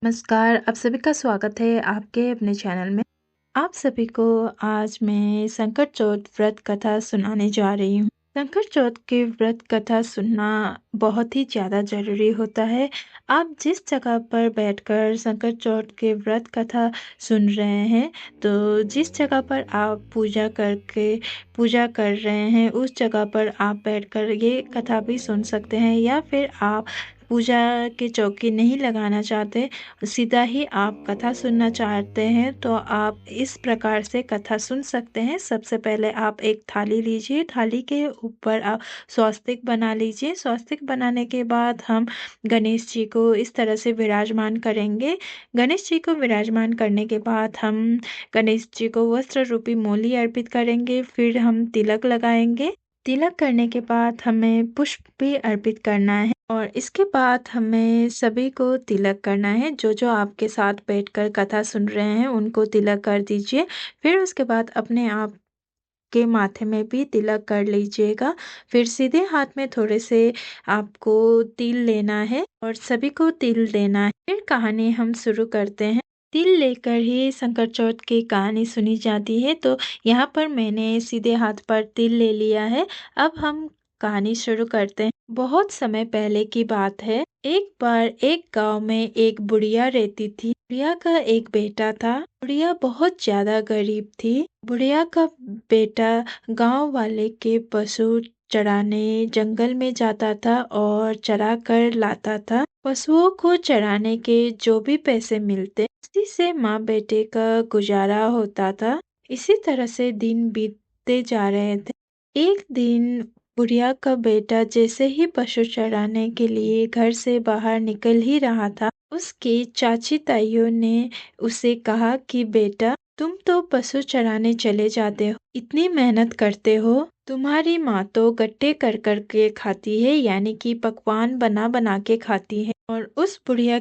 नमस्कार, आप सभी का स्वागत है आपके अपने चैनल में। आप सभी को आज मैं संकट चौथ व्रत कथा सुनाने जा रही हूँ। संकट चौथ की व्रत कथा सुनना बहुत ही ज़्यादा ज़रूरी होता है। आप जिस जगह पर बैठकर संकट चौथ के व्रत कथा सुन रहे हैं, तो जिस जगह पर आप पूजा कर रहे हैं, उस जगह पर आप बैठकर ये कथा भी सुन सकते हैं, या फिर आप पूजा की चौकी नहीं लगाना चाहते, सीधा ही आप कथा सुनना चाहते हैं, तो आप इस प्रकार से कथा सुन सकते हैं। सबसे पहले आप एक थाली लीजिए, थाली के ऊपर आप स्वस्तिक बना लीजिए। स्वस्तिक बनाने के बाद हम गणेश जी को इस तरह से विराजमान करेंगे। गणेश जी को विराजमान करने के बाद हम गणेश जी को वस्त्र रूपी मोली अर्पित करेंगे। फिर हम तिलक लगाएंगे। तिलक करने के बाद हमें पुष्प भी अर्पित करना है, और इसके बाद हमें सभी को तिलक करना है। जो जो आपके साथ बैठकर कथा सुन रहे हैं उनको तिलक कर दीजिए। फिर उसके बाद अपने आप के माथे में भी तिलक कर लीजिएगा। फिर सीधे हाथ में थोड़े से आपको तिल लेना है और सभी को तिल देना है। फिर कहानी हम शुरू करते हैं। तिल लेकर ही संकट चौथ की कहानी सुनी जाती है, तो यहाँ पर मैंने सीधे हाथ पर तिल ले लिया है। अब हम कहानी शुरू करते हैं। बहुत समय पहले की बात है। एक बार एक गांव में एक बुढ़िया रहती थी। बुढ़िया का एक बेटा था। बुढ़िया बहुत ज्यादा गरीब थी। बुढ़िया का बेटा गांव वाले के पशु चराने जंगल में जाता था और चरा कर लाता था। पशुओं को चराने के जो भी पैसे मिलते, उसी से माँ बेटे का गुजारा होता था। इसी तरह से दिन बीतते जा रहे थे। एक दिन बुढ़िया का बेटा जैसे ही पशु चराने के लिए घर से बाहर निकल ही रहा था, उसकी चाची ताइयों ने उसे कहा कि बेटा, तुम तो पशु चराने चले जाते हो, इतनी मेहनत करते हो, तुम्हारी माँ तो गट्टे कर कर के खाती है, यानी कि पकवान बना बना के खाती है। और उस बुढ़िया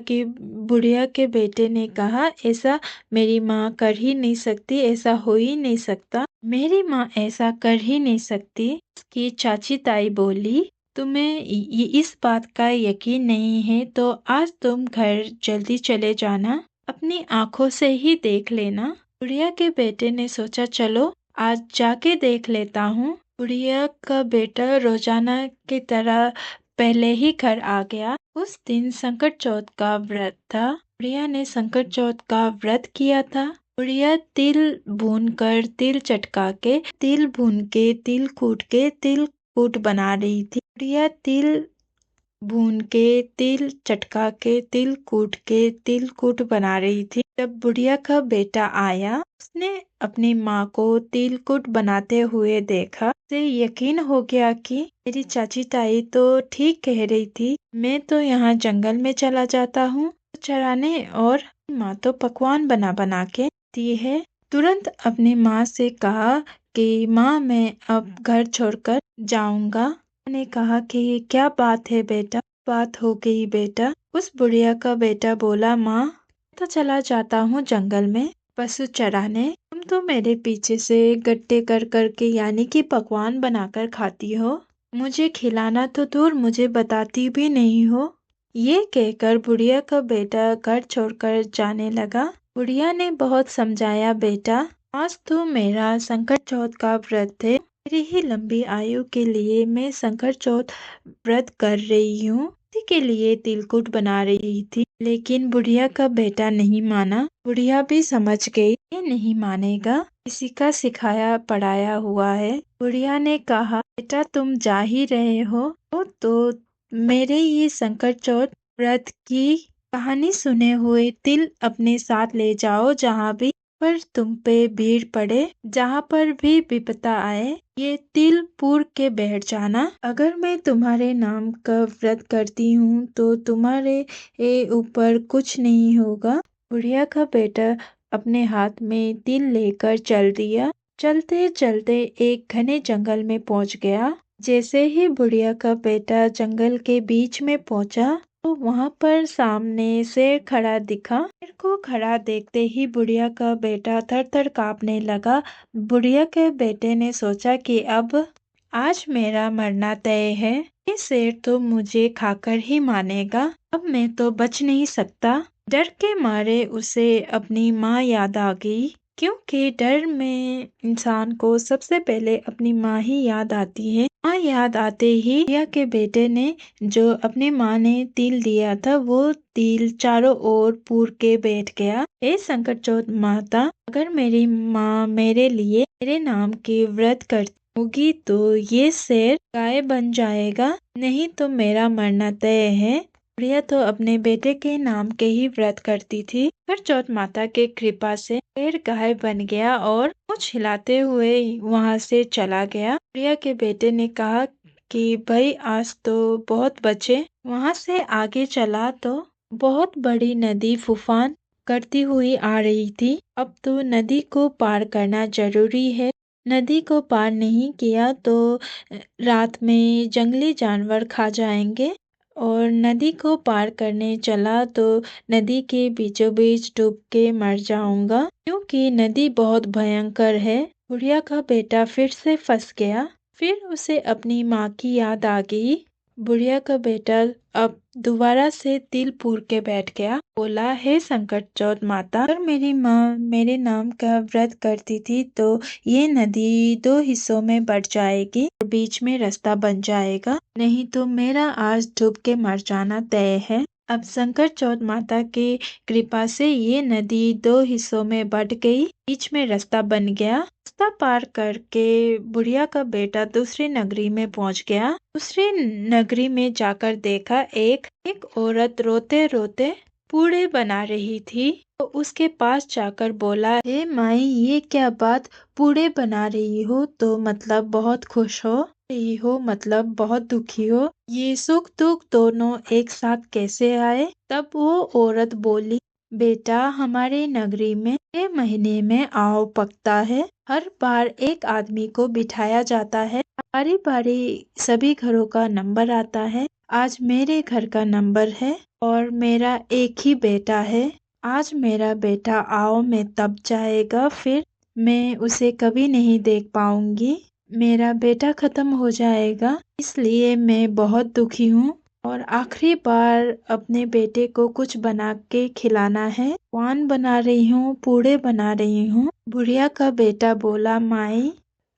के बेटे ने कहा, ऐसा मेरी माँ कर ही नहीं सकती, ऐसा हो ही नहीं सकता, मेरी माँ ऐसा कर ही नहीं सकती। उसकी चाची ताई बोली, तुम्हें इस बात का यकीन नहीं है तो आज तुम घर जल्दी चले जाना, अपनी आंखों से ही देख लेना। बुढ़िया के बेटे ने सोचा, चलो आज जाके देख लेता हूँ। बुढ़िया का बेटा रोजाना की तरह पहले ही घर आ गया। उस दिन संकट चौथ का व्रत था। बुढ़िया ने संकट चौथ का व्रत किया था। बुढ़िया तिल भून कर, तिल चटका के, तिल भून के, तिल कूट के, तिल कूट बना रही थी। बुढ़िया तिल भून के, तिल चटका के, तिल कूट के, तिल कूट बना रही थी। जब बुढ़िया का बेटा आया, उसने अपनी माँ को तिल कूट बनाते हुए देखा। उसे यकीन हो गया कि मेरी चाची ताई तो ठीक कह रही थी, मैं तो यहाँ जंगल में चला जाता हूँ चराने, और माँ तो पकवान बना बना के दी है। तुरंत अपनी माँ से कहा कि माँ, मैं अब घर छोड़कर जाऊंगा। ने कहा कि क्या बात है बेटा, बात हो गई बेटा। उस बुढ़िया का बेटा बोला, माँ तो चला जाता हूँ जंगल में पशु चराने, तुम तो मेरे पीछे से गट्टे कर कर के यानी कि पकवान बनाकर खाती हो, मुझे खिलाना तो दूर मुझे बताती भी नहीं हो। ये कहकर बुढ़िया का बेटा घर छोड़कर जाने लगा। बुढ़िया ने बहुत समझाया, बेटा आज तो मेरा संकट चौथ का व्रत है, मेरी ही लंबी आयु के लिए मैं संकट चौथ व्रत कर रही हूँ, इसी के लिए तिलकुट बना रही थी। लेकिन बुढ़िया का बेटा नहीं माना। बुढ़िया भी समझ गई ये नहीं मानेगा, किसी का सिखाया पढ़ाया हुआ है। बुढ़िया ने कहा, बेटा तुम जा ही रहे हो तो मेरे ये संकट चौथ व्रत की कहानी सुने हुए तिल अपने साथ ले जाओ, जहाँ भी पर तुम पे भीड़ पड़े, जहाँ पर भी विपदा आए, ये तिल पूर के बैठ जाना। अगर मैं तुम्हारे नाम का व्रत करती हूँ तो तुम्हारे ऊपर कुछ नहीं होगा। बुढ़िया का बेटा अपने हाथ में तिल लेकर चल दिया। चलते चलते एक घने जंगल में पहुँच गया। जैसे ही बुढ़िया का बेटा जंगल के बीच में पहुँचा, तो वहाँ पर सामने शेर खड़ा दिखा। शेर को खड़ा देखते ही बुढ़िया का बेटा थर थर कांपने लगा। बुढ़िया के बेटे ने सोचा कि अब आज मेरा मरना तय है, ये शेर तो मुझे खाकर ही मानेगा, अब मैं तो बच नहीं सकता। डर के मारे उसे अपनी माँ याद आ गई, क्योंकि डर में इंसान को सबसे पहले अपनी माँ ही याद आती है। माँ याद आते ही प्रिया के बेटे ने जो अपनी माँ ने तिल दिया था वो तिल चारों ओर पूर के बैठ गया। हे संकट चौथ माता, अगर मेरी माँ मेरे लिए मेरे नाम की व्रत करती होगी तो ये शेर गाय बन जाएगा, नहीं तो मेरा मरना तय है। प्रिया तो अपने बेटे के नाम के ही व्रत करती थी, पर चौथ माता के कृपा से शेर गाय बन गया और मुँह हिलाते हुए वहाँ से चला गया। प्रिया के बेटे ने कहा कि भाई आज तो बहुत बचे। वहाँ से आगे चला तो बहुत बड़ी नदी फूफान करती हुई आ रही थी। अब तो नदी को पार करना जरूरी है। नदी को पार नहीं किया तो रात में जंगली जानवर खा जाएंगे, और नदी को पार करने चला तो नदी के बीचों बीच डूब के मर जाऊंगा, क्योंकि नदी बहुत भयंकर है। बुढ़िया का बेटा फिर से फंस गया। फिर उसे अपनी माँ की याद आ गई। बुढ़िया का बेटा अब दोबारा से तिल पूर के बैठ गया। बोला, हे संकट चौथ माता, अगर मेरी माँ मेरे नाम का व्रत करती थी तो ये नदी दो हिस्सों में बट जाएगी और बीच में रास्ता बन जाएगा, नहीं तो मेरा आज डूब के मर जाना तय है। अब संकट चौथ माता की कृपा से ये नदी दो हिस्सों में बट गई, बीच में रास्ता बन गया। रास्ता पार करके बुढ़िया का बेटा दूसरी नगरी में पहुंच गया। दूसरी नगरी में जाकर देखा एक औरत रोते रोते पूड़े बना रही थी, तो उसके पास जाकर बोला, हे माई, ये क्या बात, पूड़े बना रही हो तो मतलब बहुत खुश हो रही हो, मतलब बहुत दुखी हो, ये सुख दुख दोनों एक साथ कैसे आए? तब वो औरत बोली, बेटा, हमारे नगरी में 6 महीने में आव पकता है। हर बार एक आदमी को बिठाया जाता है, बारी बारी सभी घरों का नंबर आता है। आज मेरे घर का नंबर है और मेरा एक ही बेटा है। आज मेरा बेटा आओ में तब जाएगा, फिर मैं उसे कभी नहीं देख पाऊंगी। मेरा बेटा खत्म हो जाएगा, इसलिए मैं बहुत दुखी हूँ और आखिरी बार अपने बेटे को कुछ बना के खिलाना है। पान बना रही हूँ, पूड़े बना रही हूँ। बुढ़िया का बेटा बोला, माई,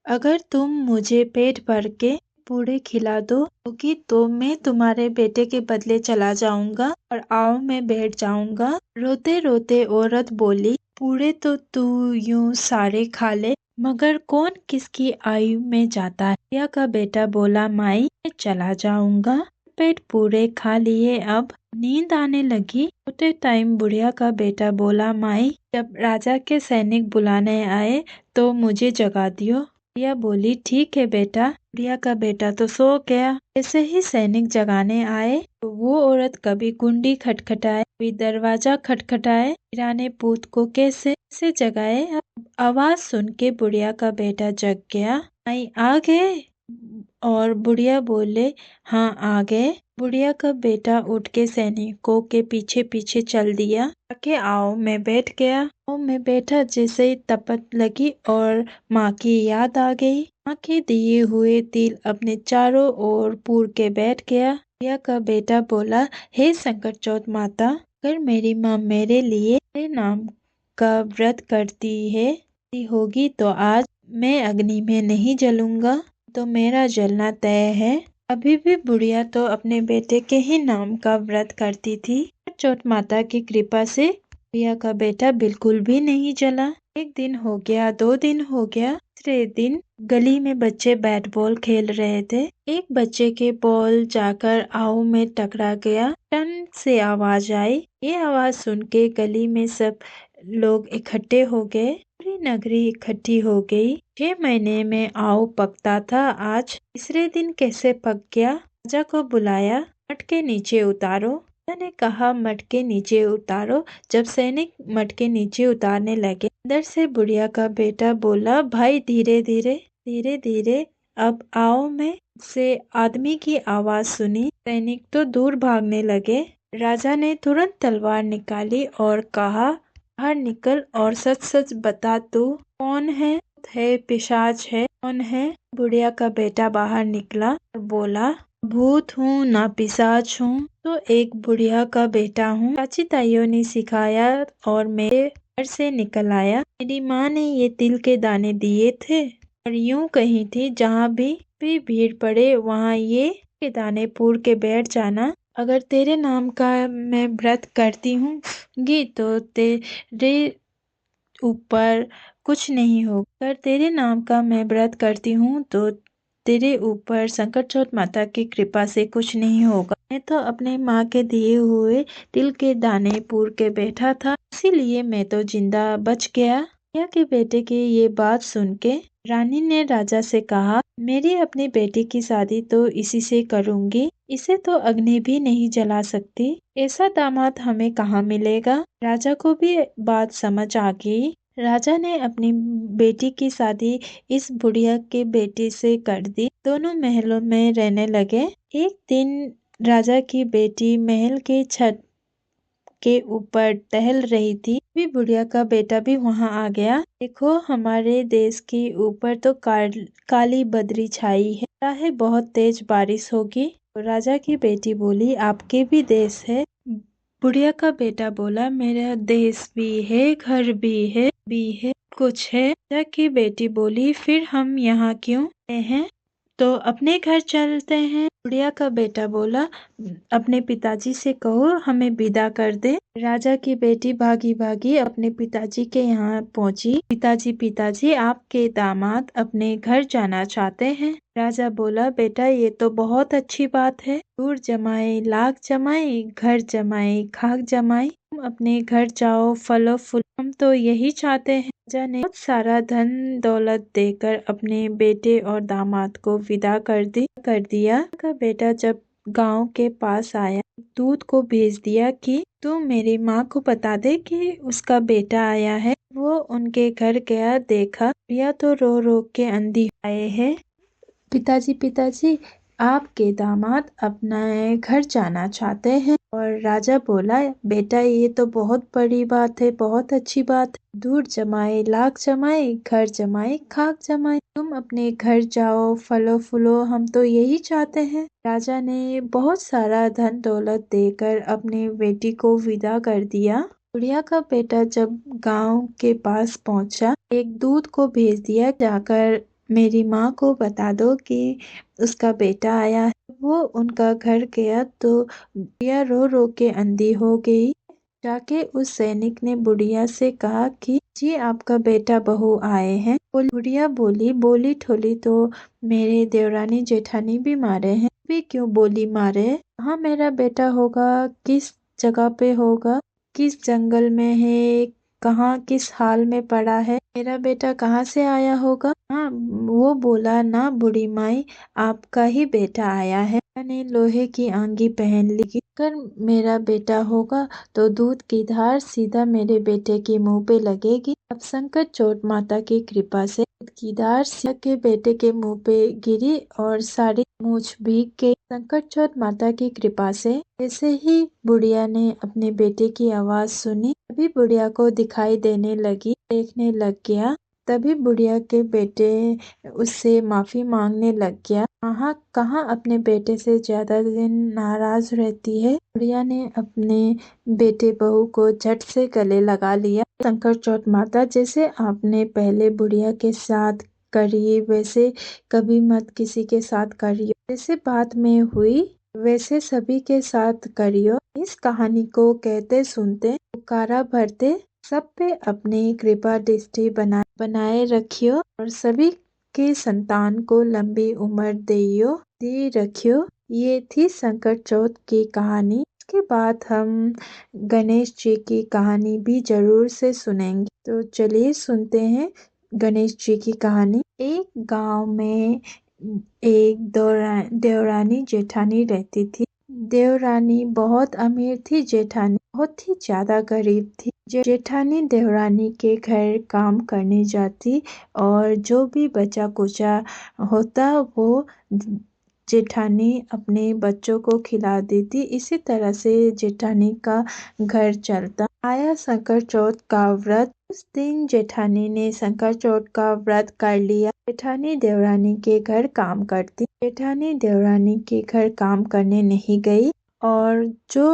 अगर तुम मुझे पेट भर के पूड़े खिला दोगी तो मैं तुम्हारे बेटे के बदले चला जाऊंगा और आओ में बैठ जाऊंगा। रोते रोते औरत बोली, पूड़े तो तू यूं सारे खा ले, मगर कौन किसकी आयु में जाता है। प्रिया का बेटा बोला, माई, मैं चला जाऊंगा। पेट पूरे खा लिए, अब नींद आने लगी। उतने टाइम बुढ़िया का बेटा बोला, माई, जब राजा के सैनिक बुलाने आए तो मुझे जगा दियो। प्रिया बोली, ठीक है बेटा। प्रिया का बेटा तो सो गया। ऐसे ही सैनिक जगाने आए तो वो औरत कभी कुंडी खटखटाए, कभी दरवाजा खटखटाए, किराने पूत को कैसे से जगाए। अब आवाज सुन के बुढ़िया का बेटा जग गया। आई आ गए? और बुढ़िया बोले, हाँ आ गए। बुढ़िया का बेटा उठ के सैनिकों के पीछे पीछे चल दिया। आके आओ में बैठ गया। आओ में बैठा, जैसे ही तपत लगी और माँ की याद आ गई। माँ के दिए हुए तिल अपने चारों ओर पूर के बैठ गया। बुढ़िया का बेटा बोला, हे संकट चौथ माता, अगर मेरी माँ मेरे लिए मेरे नाम का व्रत करती होगी तो आज मैं अग्नि में नहीं जलूंगा, तो मेरा जलना तय है। अभी भी बुढ़िया तो अपने बेटे के ही नाम का व्रत करती थी। चौथ माता की कृपा से बुढ़िया का बेटा बिल्कुल भी नहीं जला। एक दिन हो गया, 2 दिन हो गया। तीसरे दिन गली में बच्चे बैट बॉल खेल रहे थे। एक बच्चे के बॉल जाकर आऊ में टकरा गया। टन से आवाज आई। ये आवाज सुन के गली में सब लोग इकट्ठे हो गए। पूरी नगरी इकट्ठी हो गई। 6 महीने में आऊ पकता था, आज तीसरे दिन कैसे पक गया? राजा को बुलाया, मट के नीचे उतारो। राजा ने कहा, मट के नीचे उतारो। जब सैनिक मट के नीचे उतारने लगे, अंदर से बुढ़िया का बेटा बोला, भाई धीरे धीरे धीरे धीरे। अब आओ में से आदमी की आवाज सुनी। सैनिक तो दूर भागने लगे। राजा ने तुरंत तलवार निकाली और कहा, बाहर निकल और सच सच बता, तू कौन है? पिशाच है? कौन है? बुढ़िया का बेटा बाहर निकला और बोला, भूत हूँ ना पिशाच हूँ, तो एक बुढ़िया का बेटा हूँ। चाची ताइयों ने सिखाया और मेरे घर से निकल आया। मेरी माँ ने ये तिल के दाने दिए थे और यूं कही थी, जहाँ भी भीड़ पड़े वहाँ ये के दाने पूर के बैठ जाना। अगर तेरे नाम का मैं व्रत करती हूँ गी तो तेरे ऊपर कुछ नहीं होगा। अगर तेरे नाम का मैं व्रत करती हूँ तो तेरे ऊपर संकट चौथ माता की कृपा से कुछ नहीं होगा। मैं तो अपने माँ के दिए हुए तिल के दाने पूर के बैठा था, इसीलिए मैं तो जिंदा बच गया। राजा के बेटे की ये बात सुन के रानी ने राजा से कहा, मेरी अपनी बेटी की शादी तो इसी से करूंगी। इसे तो अग्नि भी नहीं जला सकती। ऐसा दामाद हमें कहाँ मिलेगा। राजा को भी बात समझ आ गई। राजा ने अपनी बेटी की शादी इस बुढ़िया के बेटे से कर दी। दोनों महलों में रहने लगे। एक दिन राजा की बेटी महल के छत के ऊपर टहल रही थी। भी बुढ़िया का बेटा भी वहां आ गया। देखो, हमारे देश के ऊपर तो काली बदरी छाई है। लगता है बहुत तेज बारिश होगी। तो राजा की बेटी बोली, आपके भी देश है। बुढ़िया का बेटा बोला, मेरा देश भी है, घर भी है, कुछ है। राजा की बेटी बोली, फिर हम यहाँ क्यों आए हैं? तो अपने घर चलते हैं। बुढ़िया का बेटा बोला, अपने पिताजी से कहो हमें विदा कर दे। राजा की बेटी भागी भागी अपने पिताजी के यहाँ पहुंची। पिताजी पिताजी, आपके दामाद अपने घर जाना चाहते हैं। राजा बोला, बेटा ये तो बहुत अच्छी बात है। दूर जमाए लाख जमाए, घर जमाए खाक जमाए। तुम अपने घर जाओ, फलो फूल, हम तो यही चाहते हैं। राजा ने बहुत सारा धन दौलत देकर अपने बेटे और दामाद को विदा कर दिया। का बेटा जब गांव के पास आया, दूत को भेज दिया कि तू मेरी माँ को बता दे कि उसका बेटा आया है। वो उनके घर गया, देखा प्रिया तो रो रो के अंधी आए हैं। पिताजी पिताजी, आपके दामाद अपना घर जाना चाहते हैं। और राजा बोला, बेटा ये तो बहुत बड़ी बात है, बहुत अच्छी बात है। दूर जमाए लाख जमाए, घर जमाए खाक जमाए। तुम अपने घर जाओ, फलो फूलो, हम तो यही चाहते हैं। राजा ने बहुत सारा धन दौलत देकर अपनी बेटी को विदा कर दिया। बुढ़िया का बेटा जब गांव के पास पहुंचा, एक दूत को भेज दिया, जाकर मेरी माँ को बता दो कि उसका बेटा आया है। वो उनका घर गया तो बुढ़िया रो रो के अंधी हो गई। जाके उस सैनिक ने बुढ़िया से कहा कि जी आपका बेटा बहू आए हैं। बुढ़िया बोली ठोली तो मेरे देवरानी जेठानी भी मारे हैं। भी क्यों बोली मारे? कहाँ मेरा बेटा होगा, किस जगह पे होगा, किस जंगल में है, कहाँ किस हाल में पड़ा है, मेरा बेटा कहाँ से आया होगा? हाँ, वो बोला ना बूढ़ी माई, आपका ही बेटा आया है। मैंने लोहे की आंगी पहन ली। अगर मेरा बेटा होगा तो दूध की धार सीधा मेरे बेटे के मुंह पे लगेगी। अब संकट चोट माता की कृपा से दूध की धार सीधा के बेटे के मुंह पे गिरी और सारी मूछ भीग के संकट चोट माता की कृपा से। जैसे ही बुढ़िया ने अपने बेटे की आवाज सुनी, तभी बुढ़िया को दिखाई देने लगी, देखने लग गया। तभी बुढ़िया के बेटे उससे माफी मांगने लग गया। कहाँ अपने बेटे से ज्यादा दिन नाराज रहती है। बुढ़िया ने अपने बेटे बहू को झट से गले लगा लिया। संकट चौथ माता, जैसे आपने पहले बुढ़िया के साथ करी वैसे कभी मत किसी के साथ करियो। जैसे बात में हुई वैसे सभी के साथ करियो। इस कहानी को कहते सुनते पुकारा भरते सब पे अपनी कृपा दृष्टि बनाए रखियो और सभी के संतान को लंबी उम्र दी रखियो। ये थी संकट चौथ की कहानी। इसके बाद हम गणेश जी की कहानी भी जरूर से सुनेंगे। तो चलिए सुनते हैं गणेश जी की कहानी। एक गांव में एक देवरानी जेठानी रहती थी। देवरानी बहुत अमीर थी, जेठानी बहुत ही ज्यादा गरीब थी। जेठानी देवरानी के घर काम करने जाती और जो भी बचा कुचा होता वो जेठानी अपने बच्चों को खिला देती। इसी तरह से जेठानी का घर चलता। आया संकट चौथ का व्रत। उस दिन जेठानी ने संकट चौथ का व्रत कर लिया। जेठानी देवरानी के घर काम करती। जेठानी देवरानी के घर काम करने नहीं गई और जो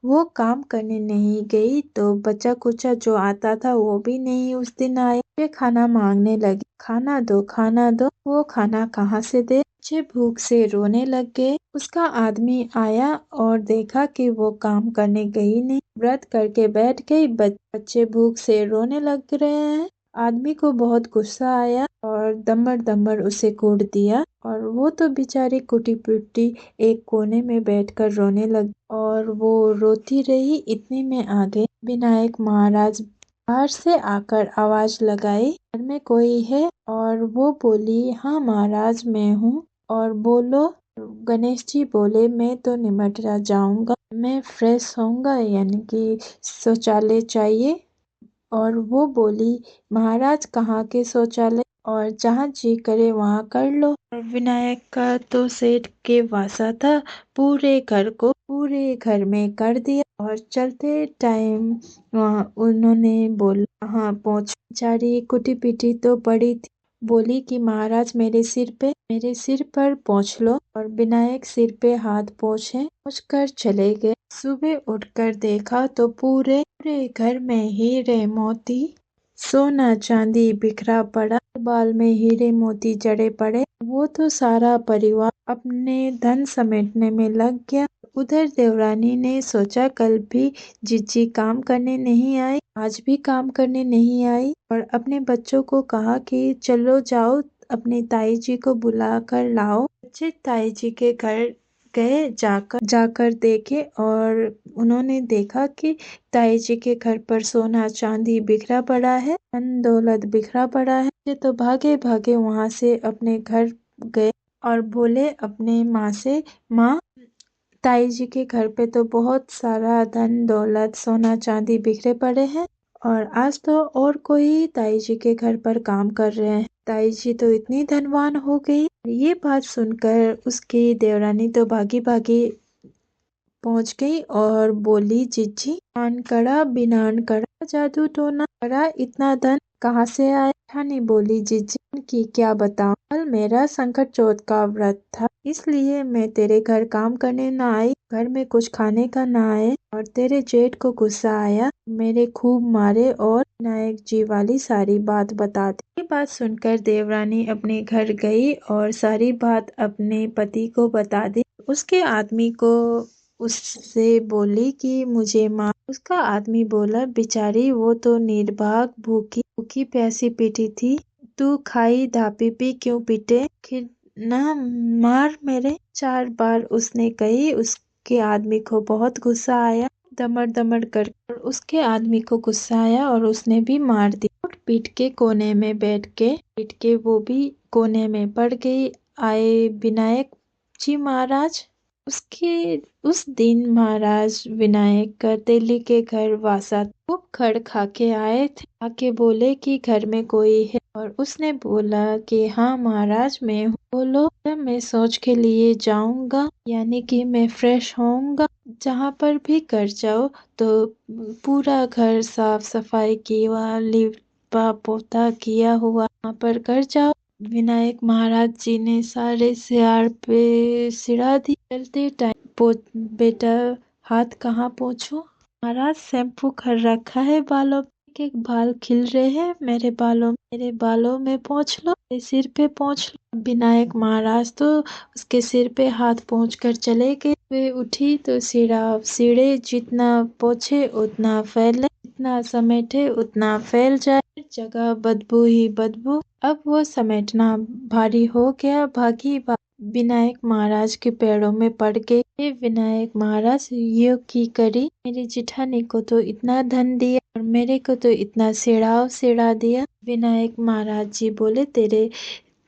वो काम करने नहीं गई तो बच्चा कुचा जो आता था वो भी नहीं उस दिन आया। ये खाना मांगने लगी, खाना दो खाना दो। वो खाना कहाँ से दे, बच्चे भूख से रोने लग गए। उसका आदमी आया और देखा कि वो काम करने गई नहीं, व्रत करके बैठ गई। बच्चे भूख से रोने लग रहे हैं। आदमी को बहुत गुस्सा आया और दमड़ दमड़ उसे कूट दिया और वो तो बेचारी कुटी पिटी एक कोने में बैठकर रोने लगी और वो रोती रही। इतने में आ गए विनायक महाराज। बाहर से आकर आवाज लगाई, घर में कोई है? और वो बोली, हाँ महाराज मैं हूँ। और बोलो। गणेश जी बोले, मैं तो निमटरा जाऊंगा, मैं फ्रेश होऊंगा, यानी कि शौचालय चाहिए। और वो बोली, महाराज कहाँ के शौचालय, और जहाँ जी करे वहाँ कर लो। और विनायक का तो सेठ के वासा था, पूरे घर में कर दिया। और चलते टाइम वहाँ उन्होंने बोला, हाँ पहुँच। बेचारी कुटी पिटी तो पड़ी थी, बोली कि महाराज मेरे सिर पर पोंछ लो। और विनायक सिर पे हाथ पोंछ कर चले गए। सुबह उठकर देखा तो पूरे पूरे घर में हीरे मोती सोना चांदी बिखरा पड़ा, बाल में हीरे मोती जड़े पड़े। वो तो सारा परिवार अपने धन समेटने में लग गया। उधर देवरानी ने सोचा, कल भी जीजी काम करने नहीं आई, आज भी काम करने नहीं आई। और अपने बच्चों को कहा कि चलो जाओ अपनी ताई जी को बुला कर लाओ। बच्चे ताई जी के घर गए, जाकर देखे और उन्होंने देखा कि ताई जी के घर पर सोना चांदी बिखरा पड़ा है, धन दौलत बिखरा पड़ा है। ये तो भागे भागे वहाँ से अपने घर गए और बोले अपने माँ से, माँ ताई जी के घर पे तो बहुत सारा धन दौलत सोना चांदी बिखरे पड़े हैं और आज तो और कोई ताई जी के घर पर काम कर रहे हैं। ताई जी तो इतनी धनवान हो गई। ये बात सुनकर उसकी देवरानी तो भागी भागी पहुंच गई और बोली, जीजी अनकड़ा बिना कड़ा जादू टोना करा, इतना धन कहाँ से आया? ठानी बोली, जीजी की क्या बताऊं, कल मेरा संकट चौथ का व्रत था, इसलिए मैं तेरे घर काम करने न आई, घर में कुछ खाने का न आए और तेरे जेठ को गुस्सा आया, मेरे खूब मारे और विनायक जी वाली सारी बात बता दी। ये बात सुनकर देवरानी अपने घर गई और सारी बात अपने पति को बता दी। उसके आदमी को उससे बोली कि मुझे मार। उसका आदमी बोला, बेचारी वो तो निर्भाग भूखी भूखी प्यासी पीटी थी, तू खाई धापी पी क्यों पीटे, फिर ना मार मेरे। 4 बार उसने कही। उसके आदमी को बहुत गुस्सा आया, दमड़ दमड़ कर उसके आदमी को गुस्सा आया और उसने भी मार दी। पीट के कोने में पीट के वो भी कोने में पड़ गई। आए विनायक जी महाराज। उसके उस दिन महाराज विनायक का दिल्ली के घर वासा खूब खड़ खा के आए थे। आके बोले कि घर में कोई है और उसने बोला कि हाँ महाराज मैं हूँ। बोलो। तब मैं सोच के लिए जाऊंगा, यानी कि मैं फ्रेश होऊंगा। जहाँ पर भी कर जाओ तो पूरा घर साफ सफाई की हुआ, लिपा पोता किया हुआ वहाँ पर कर जाओ। विनायक महाराज जी ने सारे सियार पे सिरा दी। चलते टाइम बेटा हाथ कहाँ पोंछूं? महाराज शैम्पू कर रखा है बालों में, एक एक बाल खिल रहे हैं मेरे बालों में पोंछ लो, मेरे सिर पे पोंछ लो। विनायक महाराज तो उसके सिर पे हाथ पोंछ कर चले गए। वे उठी तो सीढ़े जितना पोंछे उतना फैले, जितना समेटे उतना फैल जाए, जगह बदबू ही बदबू। अब वो समेटना भारी हो गया। विनायक महाराज के पैरों में पड़ गए। हे विनायक महाराज, ये की करी, मेरी जिठानी को तो इतना धन दिया और मेरे को तो इतना सिड़ा दिया। विनायक महाराज जी बोले, तेरे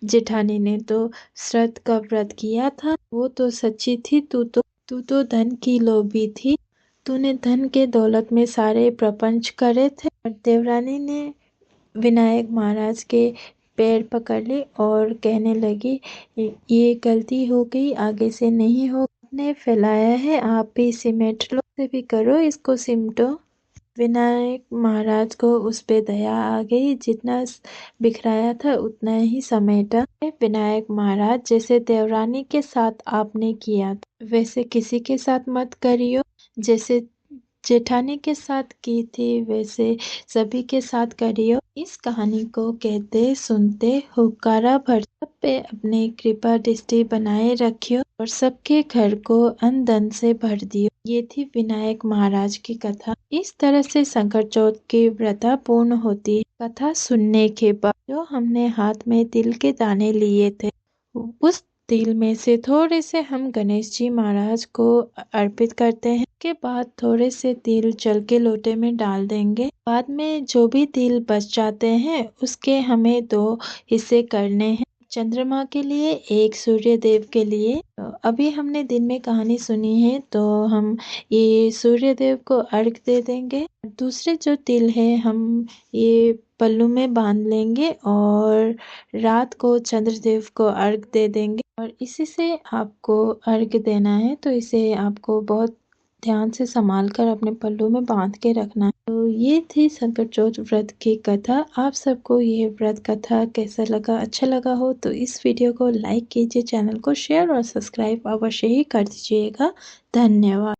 जेठानी ने तो श्राद्ध का व्रत किया था, वो तो सच्ची थी, तू तो धन की लोभी थी, तूने धन के दौलत में सारे प्रपंच करे थे। और देवरानी ने विनायक महाराज के पैर पकड़ ली और कहने लगी, ये गलती हो गई, आगे से नहीं हो। ने फैलाया है, आप भी सिमेट लो, से भी करो इसको सिमटो। विनायक महाराज को उस पे दया आ गई, जितना बिखराया था उतना ही समेटा। विनायक महाराज, जैसे देवरानी के साथ आपने किया था वैसे किसी के साथ मत करियो, जैसे जेठानी के साथ की थी वैसे सभी के साथ करियो। इस कहानी को कहते सुनते हुक्कारा भर सब पे अपनी कृपा दृष्टि बनाए रखियो और सबके घर को अन्न धन से भर दियो। ये थी विनायक महाराज की कथा। इस तरह से संकट चौथ की व्रता पूर्ण होती है। कथा सुनने के बाद जो हमने हाथ में तिल के दाने लिए थे, उस तिल में से थोड़े से हम गणेश जी महाराज को अर्पित करते हैं। के बाद थोड़े से तिल जल के लोटे में डाल देंगे। बाद में जो भी तिल बच जाते हैं उसके हमें 2 हिस्से करने हैं, चंद्रमा के लिए, एक सूर्य देव के लिए। तो अभी हमने दिन में कहानी सुनी है तो हम ये सूर्य देव को अर्घ दे देंगे। दूसरे जो तिल है हम ये पल्लू में बांध लेंगे और रात को चंद्रदेव को अर्घ दे देंगे। और इसी से आपको अर्घ देना है तो इसे आपको बहुत ध्यान से संभाल कर अपने पल्लू में बांध के रखना है। तो ये थी संकट चौथ व्रत की कथा। आप सबको ये व्रत कथा कैसा लगा? अच्छा लगा हो तो इस वीडियो को लाइक कीजिए, चैनल को शेयर और सब्सक्राइब अवश्य ही कर दीजिएगा। धन्यवाद।